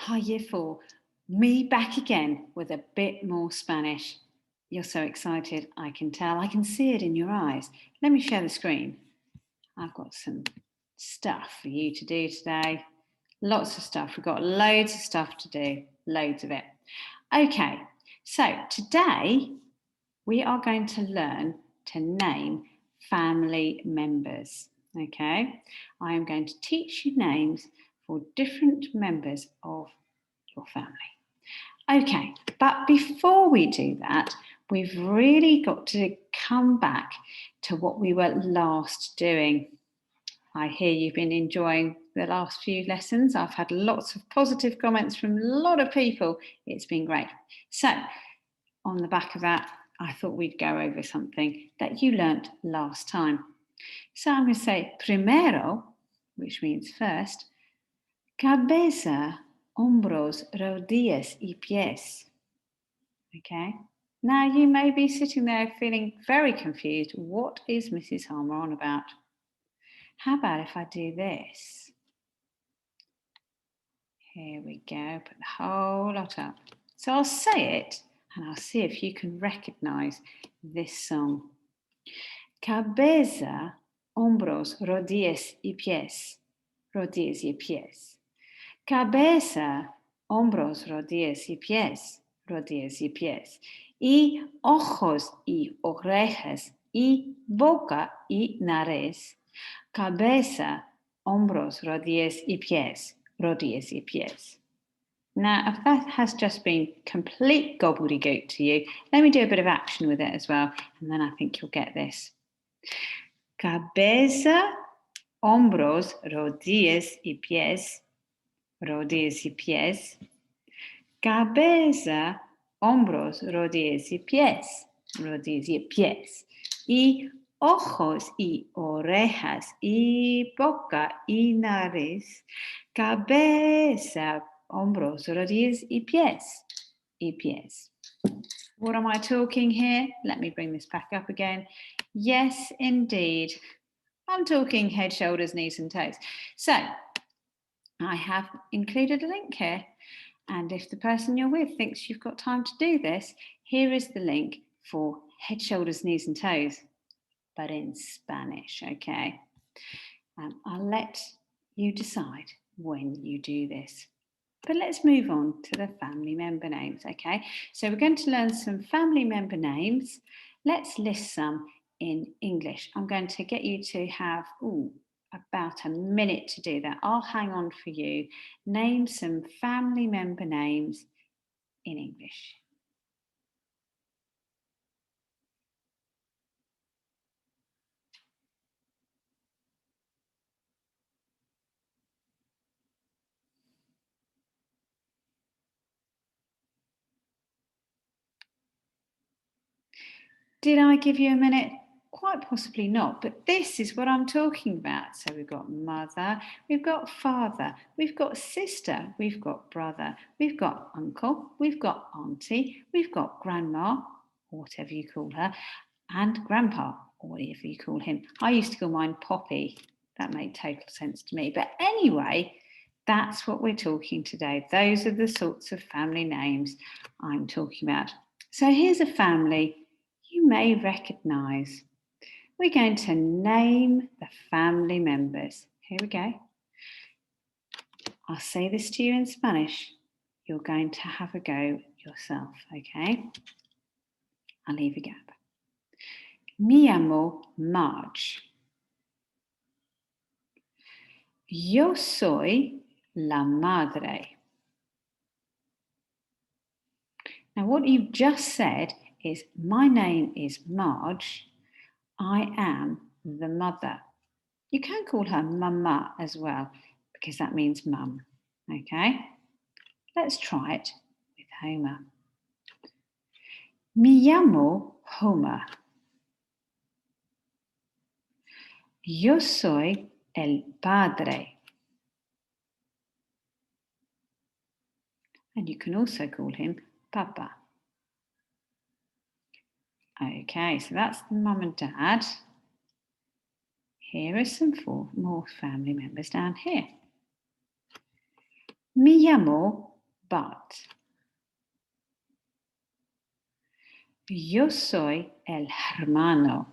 Hi, Year 4. Me back again with a bit more Spanish. You're so excited, I can tell. I can see it in your eyes. Let me share the screen. I've got some stuff for you to do today. Lots of stuff. We've got loads of stuff to do, loads of it. Okay, so today we are going to learn to name family members. Okay, I am going to teach you names for different members of your family. Okay, but before we do that, we've really got to come back to what we were last doing. I hear you've been enjoying the last few lessons. I've had lots of positive comments from a lot of people. It's been great. So, on the back of that, I thought we'd go over something that you learnt last time. So I'm going to say primero, which means first, cabeza, hombros, rodillas y pies. Okay. Now you may be sitting there feeling very confused. What is Mrs. Harmer on about? How about if I do this? Here we go, put the whole lot up. So I'll say it and I'll see if you can recognise this song. Cabeza, hombros, rodillas y pies. Rodillas y pies. Cabeza, hombros, rodillas y pies. Rodillas y pies. Y ojos y orejas y boca y nariz. Cabeza, hombros, rodillas y pies. Rodillas y pies. Now, if that has just been complete gobbledygook to you, let me do a bit of action with it as well, and then I think you'll get this. Cabeza, hombros, rodillas y pies. Rodillas y pies. Cabeza, hombros, rodillas y pies. Rodillas y pies. Y ojos y orejas y boca y nariz. Cabeza, hombros, rodillas y pies. Y pies. What am I talking here? Let me bring this back up again. Yes, indeed. I'm talking head, shoulders, knees and toes. So I have included a link here. And if the person you're with thinks you've got time to do this, here is the link for head, shoulders, knees and toes, but in Spanish, okay? I'll let you decide when you do this. But let's move on to the family member names, okay? So we're going to learn some family member names. Let's list some in English. I'm going to get you to have about a minute to do that. I'll hang on for you. Name some family member names in English. Did I give you a minute? Quite possibly not, but this is what I'm talking about. So we've got mother, we've got father, we've got sister, we've got brother, we've got uncle, we've got auntie, we've got grandma, or whatever you call her, and grandpa, or whatever you call him. I used to call mine Poppy. That made total sense to me. But anyway, that's what we're talking today. Those are the sorts of family names I'm talking about. So here's a family you may recognise. We're going to name the family members. Here we go. I'll say this to you in Spanish. You're going to have a go yourself, okay? I'll leave a gap. Me llamo Marge. Yo soy la madre. Now, what you've just said is, my name is Marge. I am the mother. You can call her Mama as well, because that means mum. Okay? Let's try it with Homer. Me llamo Homer. Yo soy el padre. And you can also call him Papa. Okay, so that's the mum and dad. Here are some more family members down here. Me llamo but. Yo soy el hermano.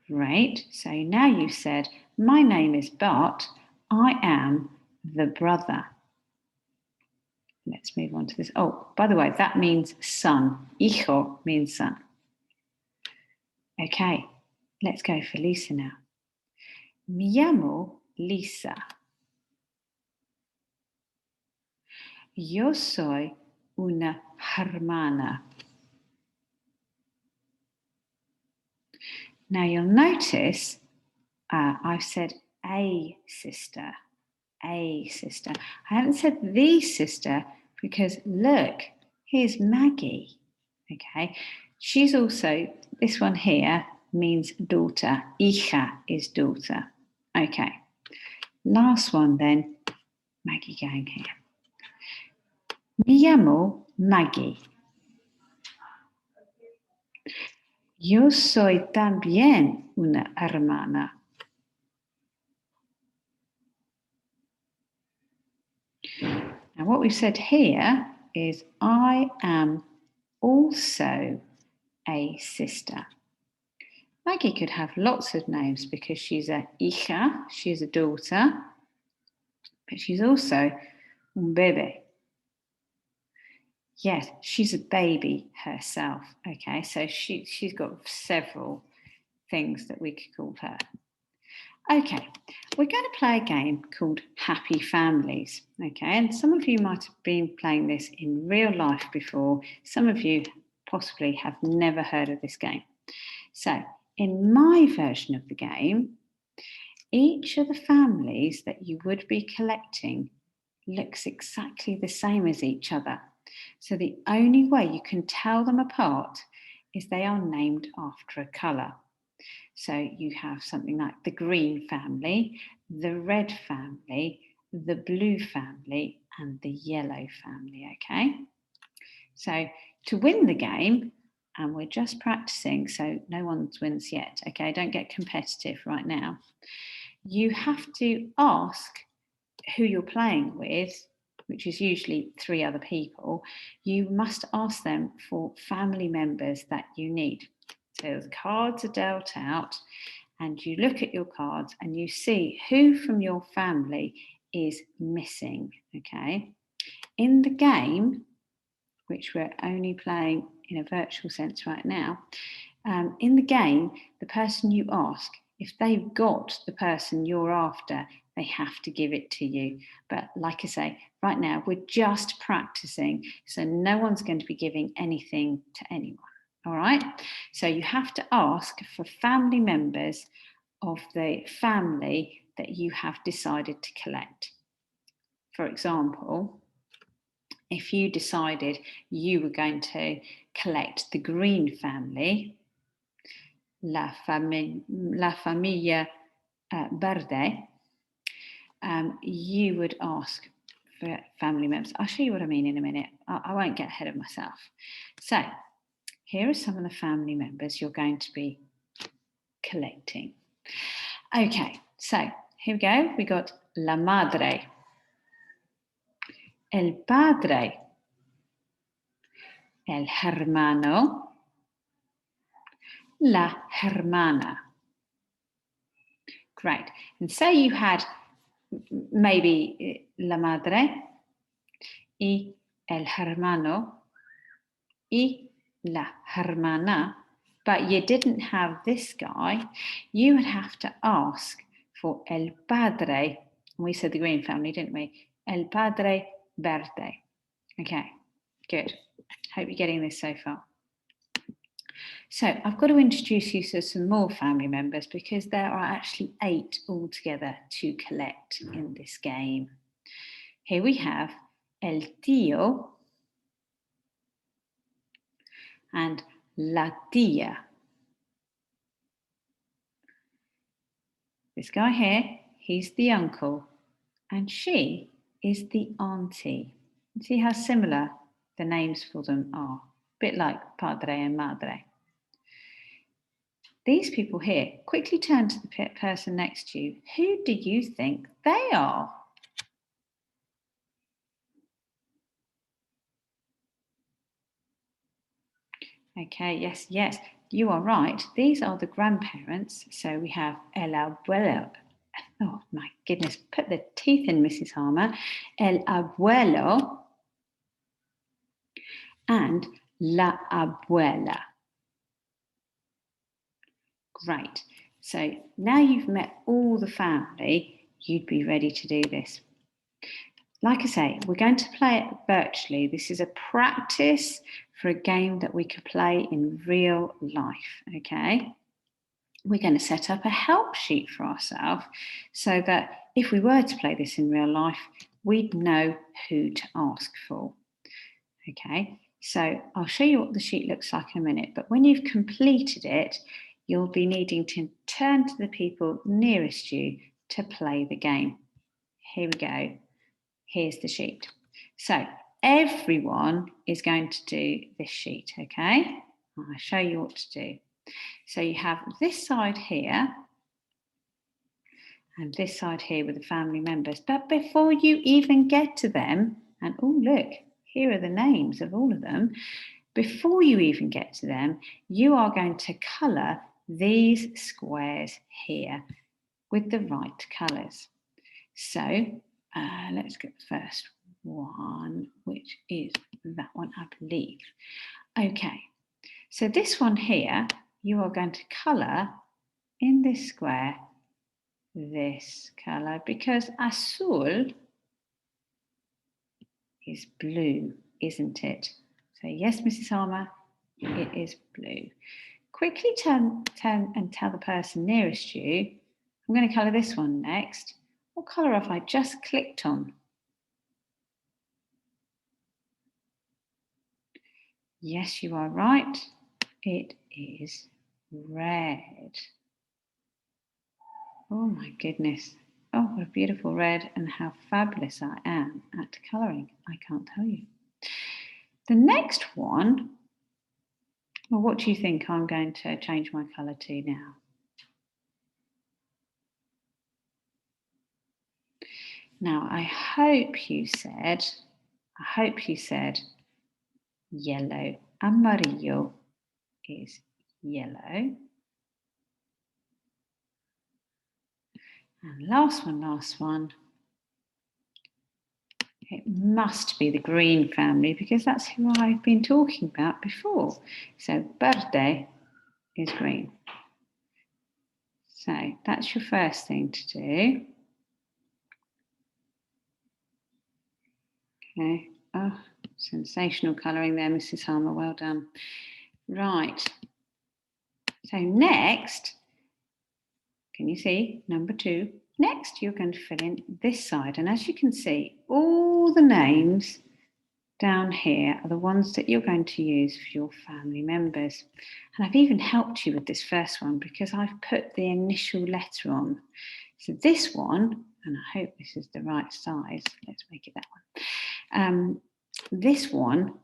Great. So now you've said, my name is Bart. I am the brother. Let's move on to this. Oh, by the way, that means son. Hijo means son. Okay, let's go for Lisa now. Me llamo Lisa. Yo soy una hermana. Now you'll notice I've said a sister. A sister. I haven't said the sister because look, here's Maggie. Okay, she's also, this one here means daughter. Hija is daughter. Okay, last one then, Maggie going here. Me llamo Maggie. Yo soy también una hermana. Now what we've said here is I am also a sister. Maggie could have lots of names because she's a hija, she's a daughter, but she's also un bebé. Yes, she's a baby herself. Okay, so she's got several things that we could call her. Okay, we're going to play a game called Happy Families. Okay, and some of you might have been playing this in real life before. Some of you possibly have never heard of this game. So, in my version of the game, each of the families that you would be collecting looks exactly the same as each other. So the only way you can tell them apart is they are named after a colour. So you have something like the green family, the red family, the blue family, and the yellow family, okay? So to win the game, and we're just practicing, so no one's wins yet, okay? Don't get competitive right now. You have to ask who you're playing with, which is usually 3 other people. You must ask them for family members that you need. So the cards are dealt out and you look at your cards and you see who from your family is missing, okay? In the game, which we're only playing in a virtual sense right now, in the game, the person you ask, if they've got the person you're after, they have to give it to you. But like I say, right now, we're just practicing, so no one's going to be giving anything to anyone, all right? So you have to ask for family members of the family that you have decided to collect. For example, if you decided you were going to collect the green family, la familia verde, you would ask for family members. I'll show you what I mean in a minute. I won't get ahead of myself. So here are some of the family members you're going to be collecting. Okay, so here we go. We got la madre, el padre, el hermano, la hermana. Great. And say you had maybe la madre y el hermano y la hermana, but you didn't have this guy, you would have to ask for el padre. We said the green family, didn't we? El padre verde. Okay, good. Hope you're getting this so far. So I've got to introduce you to some more family members because there are actually 8 altogether to collect in this game. Here we have el tío and la tía. This guy here, he's the uncle, and she is the auntie. See how similar the names for them are? A bit like padre and madre. These people here, quickly turn to the person next to you. Who do you think they are? Okay, yes, you are right. These are the grandparents. So we have el abuelo. Oh my goodness, put the teeth in, Mrs. Harmer. El abuelo and la abuela. Great. So now you've met all the family, you'd be ready to do this. Like I say, we're going to play it virtually. This is a practice for a game that we could play in real life, okay? We're going to set up a help sheet for ourselves so that if we were to play this in real life, we'd know who to ask for, okay? So I'll show you what the sheet looks like in a minute, but when you've completed it, you'll be needing to turn to the people nearest you to play the game. Here we go. Here's the sheet. So everyone is going to do this sheet, okay? I'll show you what to do. So you have this side here and this side here with the family members. But before you even get to them, and oh, look, here are the names of all of them. Before you even get to them, you are going to colour these squares here with the right colours. So let's get the first one, which is that one, I believe. Okay, so this one here, you are going to colour in this square this colour because azul is blue, isn't it? So yes, Mrs. Harmer, it is blue. Quickly turn and tell the person nearest you, I'm going to colour this one next. What colour have I just clicked on? Yes, you are right. It is red. Oh my goodness. Oh, what a beautiful red, and how fabulous I am at colouring. I can't tell you. The next one, well, what do you think I'm going to change my colour to now? Now, I hope you said yellow. Amarillo is yellow. And last one. It must be the green family because that's who I've been talking about before. So verde is green. So that's your first thing to do. Okay. Oh, sensational colouring there, Mrs. Harmer. Well done. Right. So next, can you see number 2? Next, you're going to fill in this side. And as you can see, all the names down here are the ones that you're going to use for your family members. And I've even helped you with this first one because I've put the initial letter on. So this one, and I hope this is the right size, let's make it that one. This one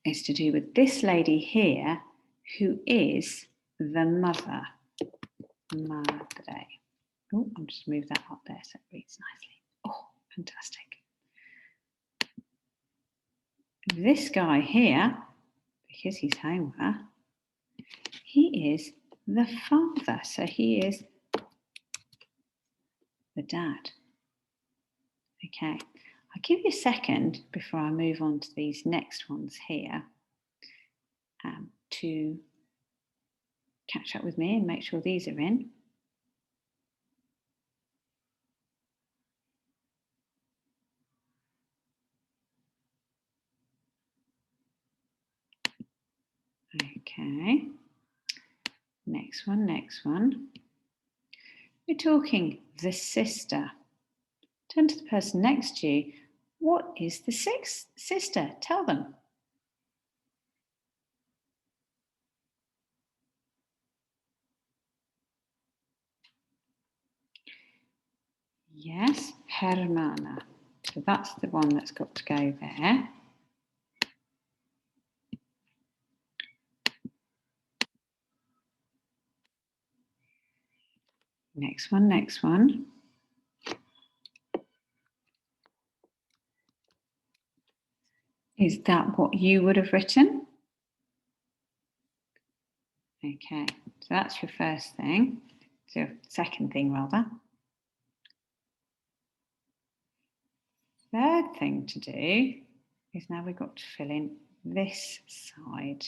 is to do with this lady here who is the mother. Madre. Oh, I'll just move that up there so it reads nicely. Oh, fantastic. This guy here, because he's Homer, he is the father. So he is the dad. Okay, I'll give you a second before I move on to these next ones here to catch up with me and make sure these are in. Okay, next one. We're talking the sister. Turn to the person next to you. What is the sixth sister? Tell them. Yes, hermana. So that's the one that's got to go there. Next one, next one. Is that what you would have written? Okay, so that's your first thing. So second thing rather. Third thing to do is now we've got to fill in this side.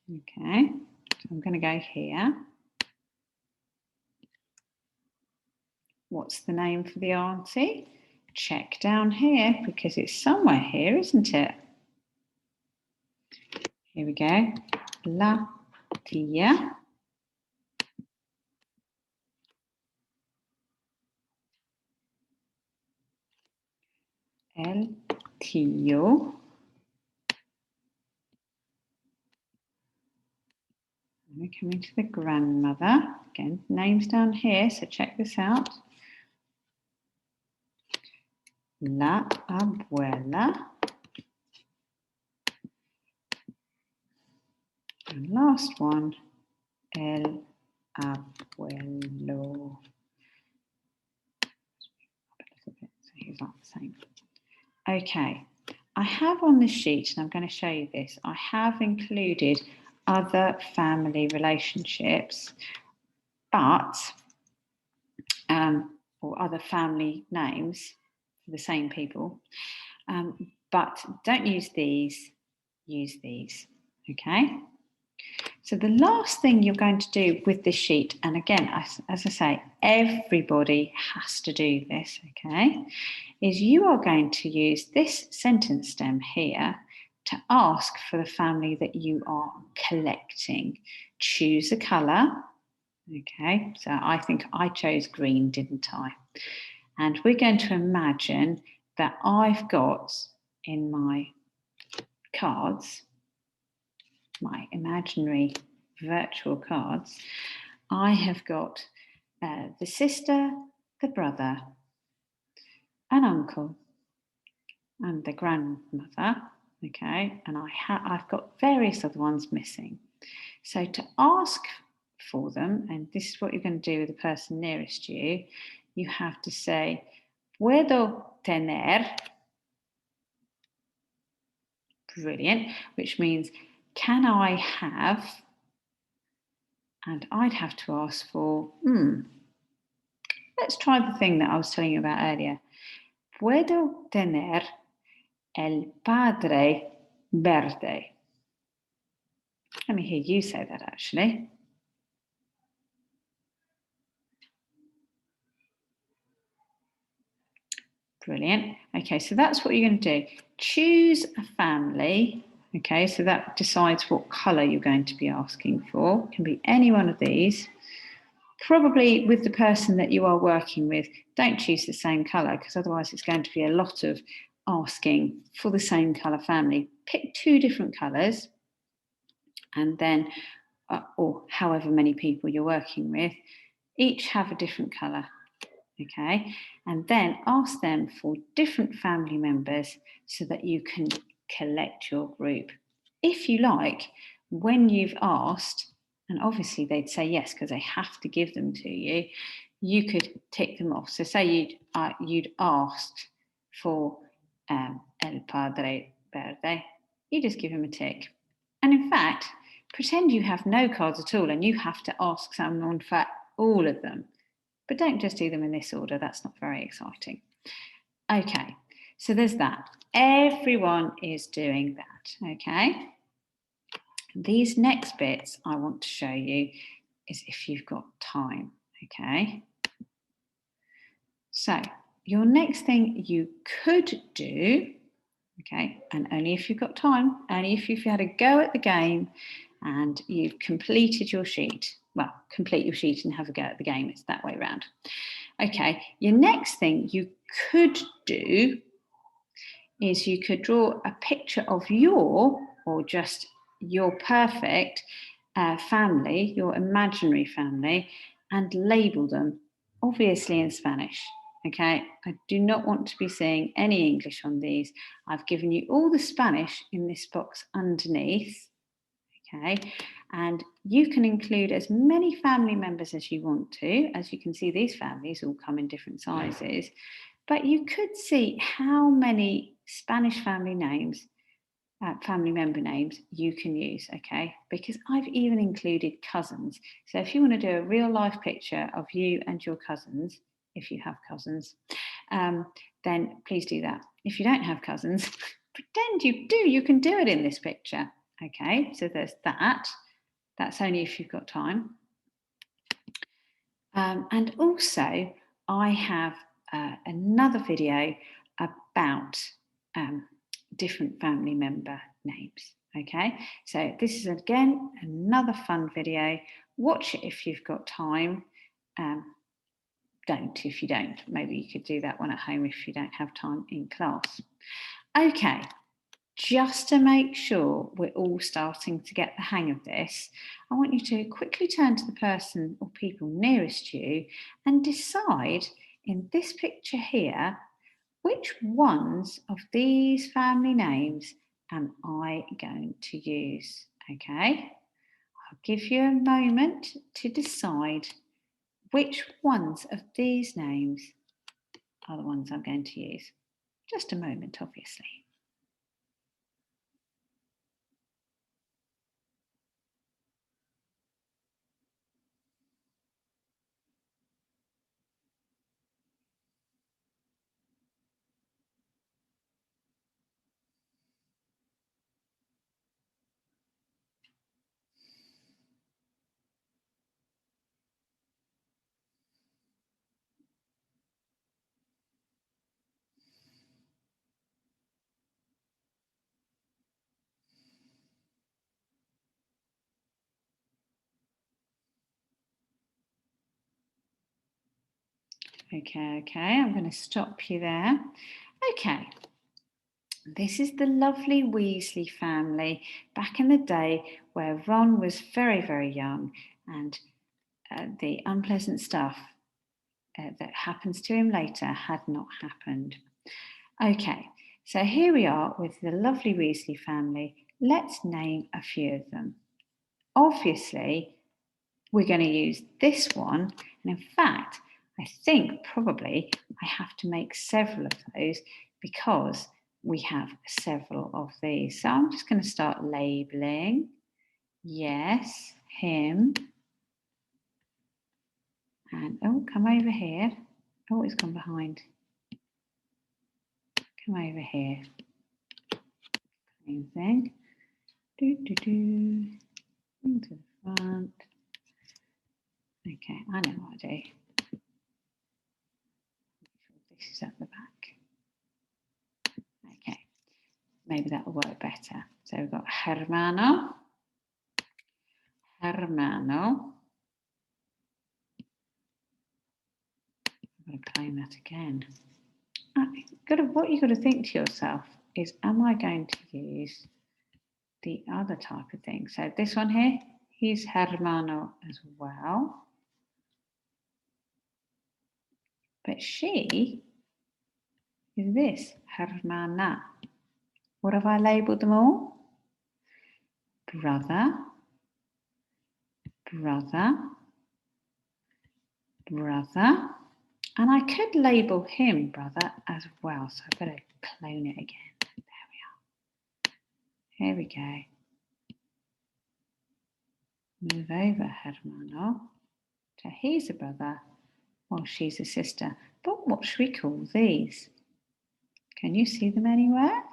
Okay, so I'm going to go here. What's the name for the auntie? Check down here because it's somewhere here, isn't it? Here we go. La tía. El tío. We're coming to the grandmother. Again, names down here, so check this out. La abuela. And last one, el abuelo. A little bit, so he's not the same. Okay, I have on this sheet, and I'm going to show you this, I have included other family relationships, but, or other family names for the same people, but don't use these, use these, okay? So the last thing you're going to do with this sheet, and again, as I say, everybody has to do this, okay, is you are going to use this sentence stem here to ask for the family that you are collecting. Choose a colour, okay, so I think I chose green, didn't I? And we're going to imagine that I've got in my cards, my imaginary virtual cards, I have got the sister, the brother, an uncle, and the grandmother, okay, and I've got various other ones missing. So to ask for them, and this is what you're going to do with the person nearest you, you have to say, puedo tener, brilliant, which means, can I have, and I'd have to ask for, let's try the thing that I was telling you about earlier. Puedo tener el padre verde. Let me hear you say that actually. Brilliant. Okay, so that's what you're going to do. Choose a family. Okay, so that decides what colour you're going to be asking for. It can be any one of these. Probably with the person that you are working with, don't choose the same colour because otherwise it's going to be a lot of asking for the same colour family. Pick 2 different colours and then, or however many people you're working with, each have a different colour. Okay, and then ask them for different family members so that you can collect your group. If you like, when you've asked, and obviously they'd say yes because they have to give them to you, you could tick them off. So say you'd asked for El Padre Verde, you just give him a tick. And in fact, pretend you have no cards at all and you have to ask someone for all of them. But don't just do them in this order, that's not very exciting. Okay, so there's that. Everyone is doing that, okay? These next bits I want to show you is if you've got time, okay? So your next thing you could do, okay, and only if you've got time, only if you've had a go at the game and you've completed your sheet. Well, complete your sheet and have a go at the game. It's that way around. Okay, your next thing you could do is you could draw a picture of your, or just your perfect family, your imaginary family, and label them, obviously in Spanish. Okay, I do not want to be seeing any English on these. I've given you all the Spanish in this box underneath. Okay, And you can include as many family members as you want to. As you can see, these families all come in different sizes. But you could see how many Spanish family names, family member names you can use, okay? Because I've even included cousins. So if you want to do a real life picture of you and your cousins, if you have cousins, then please do that. If you don't have cousins, pretend you do. You can do it in this picture, okay? So there's that. That's only if you've got time. And also, I have another video about different family member names. Okay, so this is again another fun video. Watch it if you've got time. Don't if you don't. Maybe you could do that one at home if you don't have time in class. Okay, just to make sure we're all starting to get the hang of this, I want you to quickly turn to the person or people nearest you and decide in this picture here, which ones of these family names am I going to use? Okay, I'll give you a moment to decide which ones of these names are the ones I'm going to use. Just a moment, obviously. Okay, I'm going to stop you there. Okay, this is the lovely Weasley family back in the day where Ron was very, very young and the unpleasant stuff that happens to him later had not happened. Okay, so here we are with the lovely Weasley family. Let's name a few of them. Obviously, we're going to use this one, and in fact, I think probably I have to make several of those because we have several of these. So I'm just going to start labeling. Yes, him. And oh, come over here. Oh, it's gone behind. Come over here. Same thing. To the front. Okay, I know what I do. This is at the back. Okay, maybe that'll work better. So we've got hermano. I've got to claim that again. What you've got to think to yourself is, am I going to use the other type of thing? So this one here, he's hermano as well. But she is this, hermana. What have I labelled them all? Brother, brother, brother. And I could label him brother as well. So I better clone it again. There we are. Here we go. Move over hermano. So he's a brother, or she's a sister. But what should we call these? Can you see them anywhere?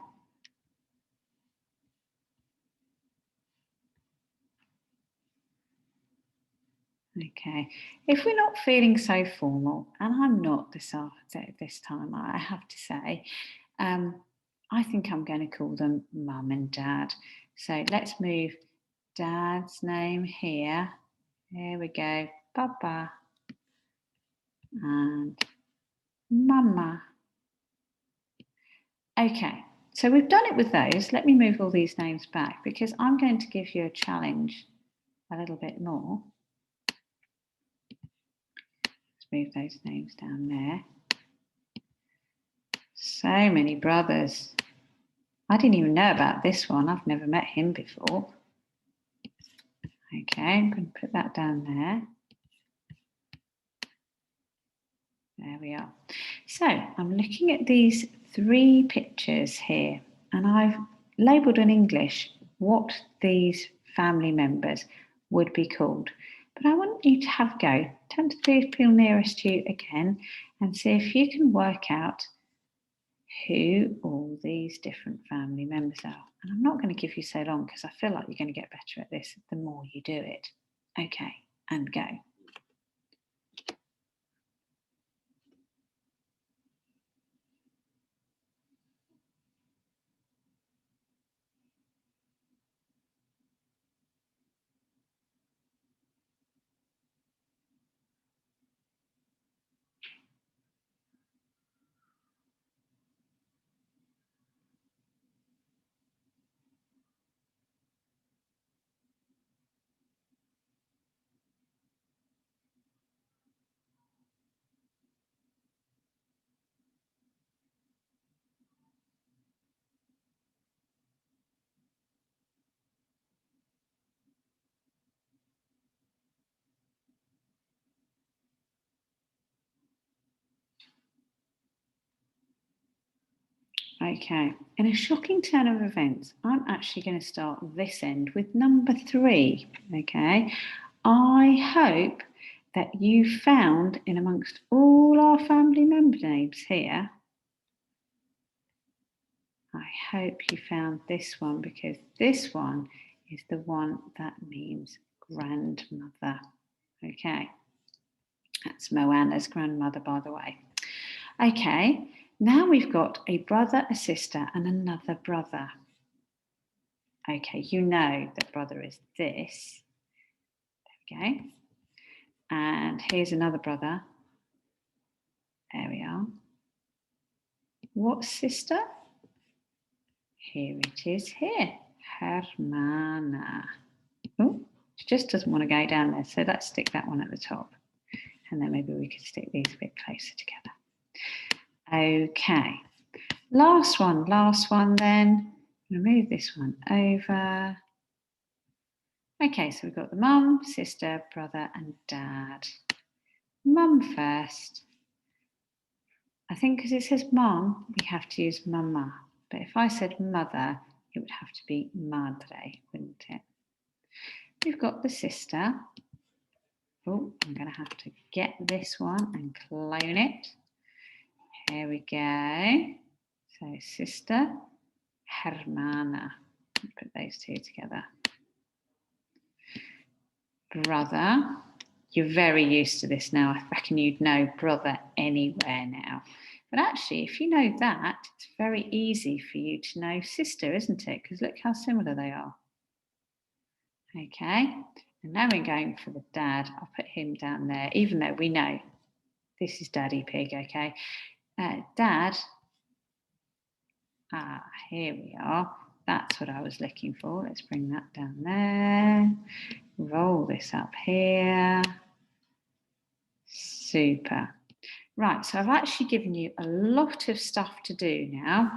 Okay, if we're not feeling so formal, and I'm not this time, I have to say, I think I'm going to call them Mum and Dad. So let's move Dad's name here. Here we go, Papa and Mama. Okay, so we've done it with those. Let me move all these names back because I'm going to give you a challenge a little bit more. Let's move those names down there. So many brothers. I didn't even know about this one. I've never met him before. Okay, I'm going to put that down there. There we are. So I'm looking at these 3 pictures here, and I've labelled in English what these family members would be called. But I want you to have a go. Turn to the people nearest you again and see if you can work out who all these different family members are. And I'm not going to give you so long because I feel like you're going to get better at this the more you do it. Okay, and go. Okay, in a shocking turn of events, I'm actually going to start this end with number 3. Okay, I hope that you found in amongst all our family member names here, I hope you found this one because this one is the one that means grandmother. Okay, that's Moana's grandmother, by the way. Okay, now we've got a brother, a sister, and another brother. Okay, you know that brother is this. There we go. And here's another brother. There we are. What sister? Here it is here. Hermana. Oh, she just doesn't want to go down there. So let's stick that one at the top. And then maybe we could stick these a bit closer together. Okay. Last one then. I'm going to move this one over. Okay, so we've got the mum, sister, brother, and dad. Mum first. I think because it says mum, we have to use mama. But if I said mother, it would have to be madre, wouldn't it? We've got the sister. Oh, I'm going to have to get this one and clone it. Here we go. So sister, hermana. Put those 2 together. Brother. You're very used to this now. I reckon you'd know brother anywhere now. But actually, if you know that, it's very easy for you to know sister, isn't it? Because look how similar they are. Okay, and now we're going for the dad. I'll put him down there, even though we know this is Daddy Pig, okay? Dad, here we are. That's what I was looking for. Let's bring that down there. Roll this up here. Super. Right, so I've actually given you a lot of stuff to do now.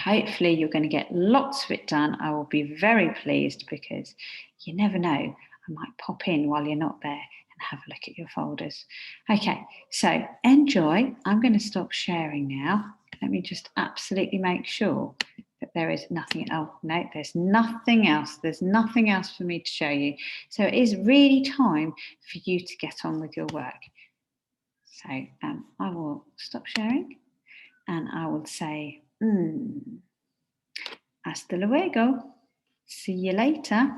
Hopefully you're going to get lots of it done. I will be very pleased because you never know, I might pop in while you're not there and have a look at your folders. Okay, so enjoy. I'm going to stop sharing now. Let me just absolutely make sure that there is nothing else. No, there's nothing else. There's nothing else for me to show you. So it is really time for you to get on with your work. So I will stop sharing and I will say, hasta luego. See you later.